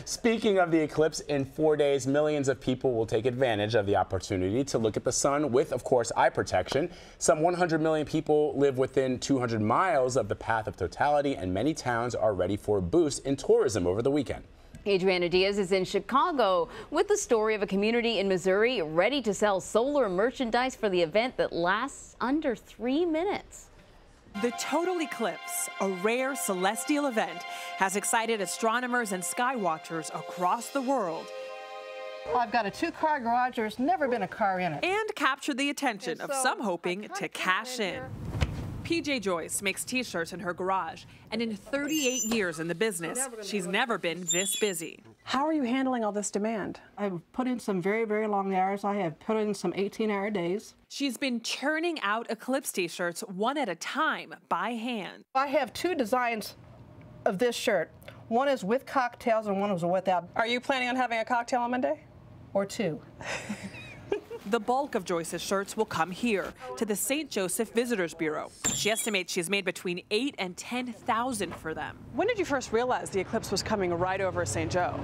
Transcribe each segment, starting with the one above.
Speaking of the eclipse, in 4 days, millions of people will take advantage of the opportunity to look at the sun with, of course, eye protection. Some 100 million people live within 200 miles of the path of totality, and many towns are ready for a boost in tourism over the weekend. Adriana Diaz is in Chicago with the story of a community in Missouri ready to sell solar merchandise for the event that lasts under 3 minutes. The total eclipse, a rare celestial event, has excited astronomers and sky watchers across the world. I've got a 2-car garage. There's never been a car in it. And captured the attention of some hoping to cash in. PJ Joyce makes T-shirts in her garage, and in 38 years in the business, she's never been this busy. How are you handling all this demand? I've put in some very, very long hours. I have put in some 18-hour days. She's been churning out eclipse T-shirts one at a time by hand. I have 2 designs of this shirt. One is with cocktails and one is without. Are you planning on having a cocktail on Monday? Or 2. The bulk of Joyce's shirts will come here to the St. Joseph Visitors Bureau. She estimates she's made between 8,000 and 10,000 for them. When did you first realize the eclipse was coming right over St. Joe?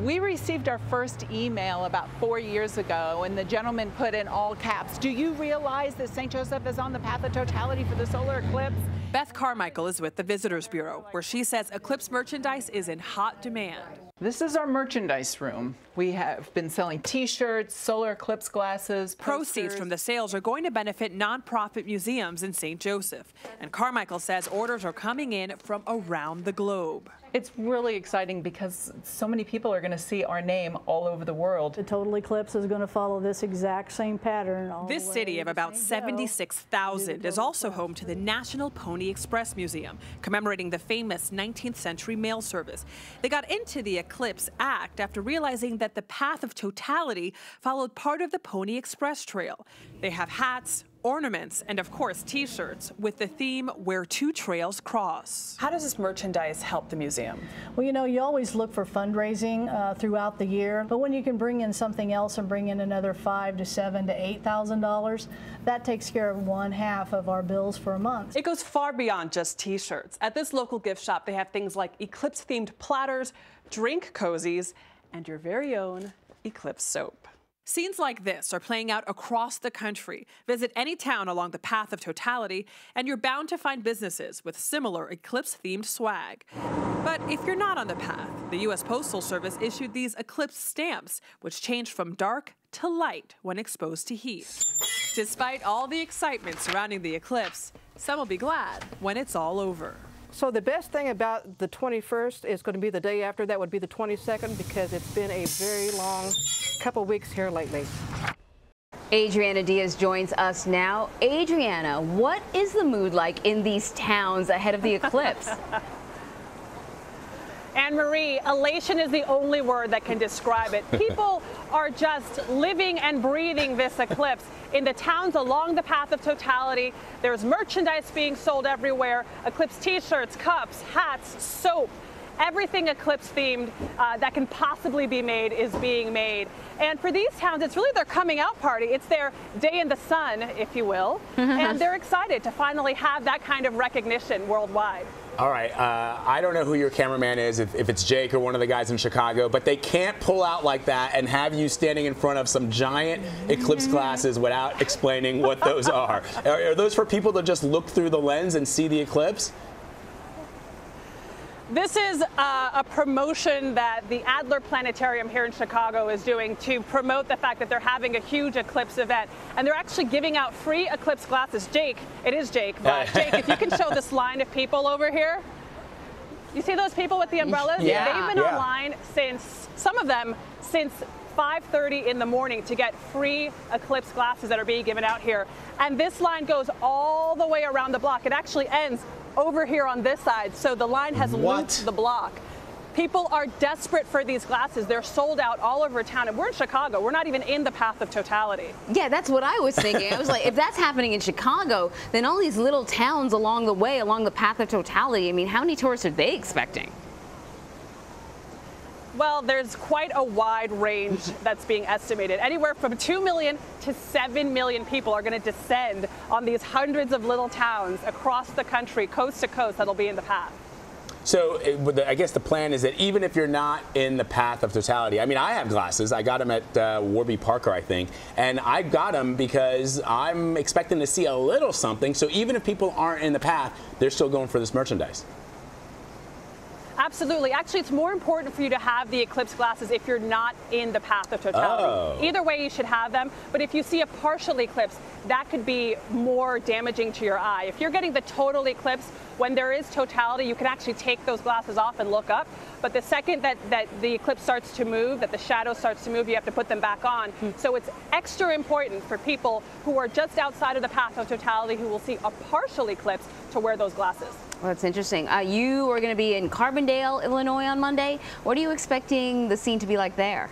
We received our first email about 4 years ago, and the gentleman put in all caps, "Do you realize that St. Joseph is on the path of totality for the solar eclipse?" Beth Carmichael is with the Visitors Bureau, where she says eclipse merchandise is in hot demand. This is our merchandise room. We have been selling T-shirts, solar eclipse glasses, Proceeds from the sales are going to benefit nonprofit museums in St. Joseph. And Carmichael says orders are coming in from around the globe. It's really exciting because so many people are going to see our name all over the world. The total eclipse is going to follow this exact same pattern. This city of about 76,000 is also home to the National Pony Express Museum, commemorating the famous 19th century mail service. They got into the Eclipse Act after realizing that the path of totality followed part of the Pony Express Trail. They have hats, ornaments, and of course T-shirts with the theme Where Two Trails Cross. How does this merchandise help the museum? Well, you know, you always look for fundraising throughout the year, but when you can bring in something else and bring in another $5,000 to $7,000 to $8,000, that takes care of 1/2 of our bills for a month. It goes far beyond just T-shirts. At this local gift shop, they have things like eclipse-themed platters, drink cozies, and your very own eclipse soap. Scenes like this are playing out across the country. Visit any town along the path of totality, and you're bound to find businesses with similar eclipse-themed swag. But if you're not on the path, the U.S. Postal Service issued these eclipse stamps, which change from dark to light when exposed to heat. Despite all the excitement surrounding the eclipse, some will be glad when it's all over. So the best thing about the 21st is going to be the day after. That would be the 22nd, because it's been a very long couple weeks here lately. Adriana Diaz joins us now. Adriana, what is the mood like in these towns ahead of the eclipse? Anne-Marie, elation is the only word that can describe it. People are just living and breathing this eclipse. In the towns along the path of totality, there's merchandise being sold everywhere. Eclipse T-shirts, cups, hats, soap. Everything eclipse themed that can possibly be made is being made. And for these towns, it's really their coming out party. It's their day in the sun, if you will. And they're excited to finally have that kind of recognition worldwide. All right, I don't know who your cameraman is, if it's Jake or one of the guys in Chicago, but they can't pull out like that and have you standing in front of some giant eclipse glasses without explaining what those are. Are those for people to just look through the lens and see the eclipse? This is a promotion that the Adler Planetarium here in Chicago is doing to promote the fact that they're having a huge eclipse event. And they're actually giving out free eclipse glasses. Jake, it is Jake, but Jake, if you can show this line of people over here. You see those people with the umbrellas? Yeah. They've been online since, some of them, since 5:30 in the morning to get free eclipse glasses that are being given out here. And this line goes all the way around the block. It actually ends over here on this side, so the line has looped the block. People are desperate for these glasses. They're sold out all over town, and we're in Chicago. We're not even in the path of totality. Yeah, that's what I was thinking. I was like, if that's happening in Chicago, then all these little towns along the way, along the path of totality, I mean, how many tourists are they expecting? Well, there's quite a wide range that's being estimated. Anywhere from 2 million to 7 million people are going to descend on these hundreds of little towns across the country, coast to coast, that'll be in the path. So I guess the plan is that even if you're not in the path of totality, I mean, I have glasses. I got them at Warby Parker, I think, and I got them because I'm expecting to see a little something. So even if people aren't in the path, they're still going for this merchandise. Absolutely. Actually, it's more important for you to have the eclipse glasses if you're not in the path of totality. Oh. Either way, you should have them. But if you see a partial eclipse, that could be more damaging to your eye. If you're getting the total eclipse, when there is totality, you can actually take those glasses off and look up. But the second that the eclipse starts to move, that the shadow starts to move, you have to put them back on. So it's extra important for people who are just outside of the path of totality, who will see a partial eclipse, to wear those glasses. Well, that's interesting. You are going to be in Carbondale, Illinois on Monday. What are you expecting the scene to be like there?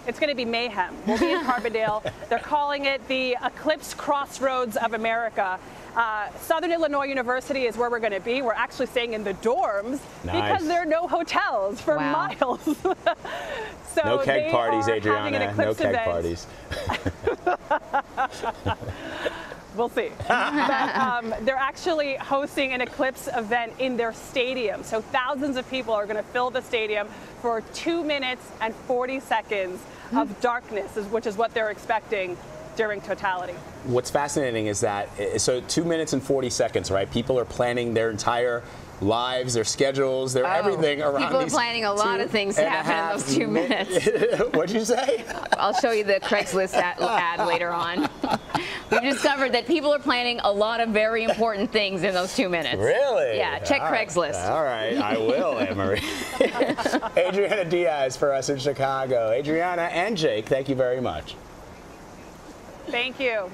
It's going to be mayhem. We'll be in Carbondale. They're calling it the Eclipse Crossroads of America. Southern Illinois University is where we're going to be. We're actually staying in the dorms because there are no hotels for miles. So no keg parties, Adriana. No keg event. parties. We'll see. But, they're actually hosting an eclipse event in their stadium. So thousands of people are going to fill the stadium for 2 minutes and 40 seconds of darkness, which is what they're expecting during totality. What's fascinating is that, so 2 minutes and 40 seconds, right? People are planning their entire lives, their schedules, their everything around People are these planning a lot of things to happen in those 2 minutes. What'd you say? I'll show you the Craigslist ad later on. We've discovered that people are planning a lot of very important things in those 2 minutes. Really? Yeah, check Craigslist. All right, I will, Anne-Marie. Adriana Diaz for us in Chicago. Adriana and Jake, thank you very much. Thank you.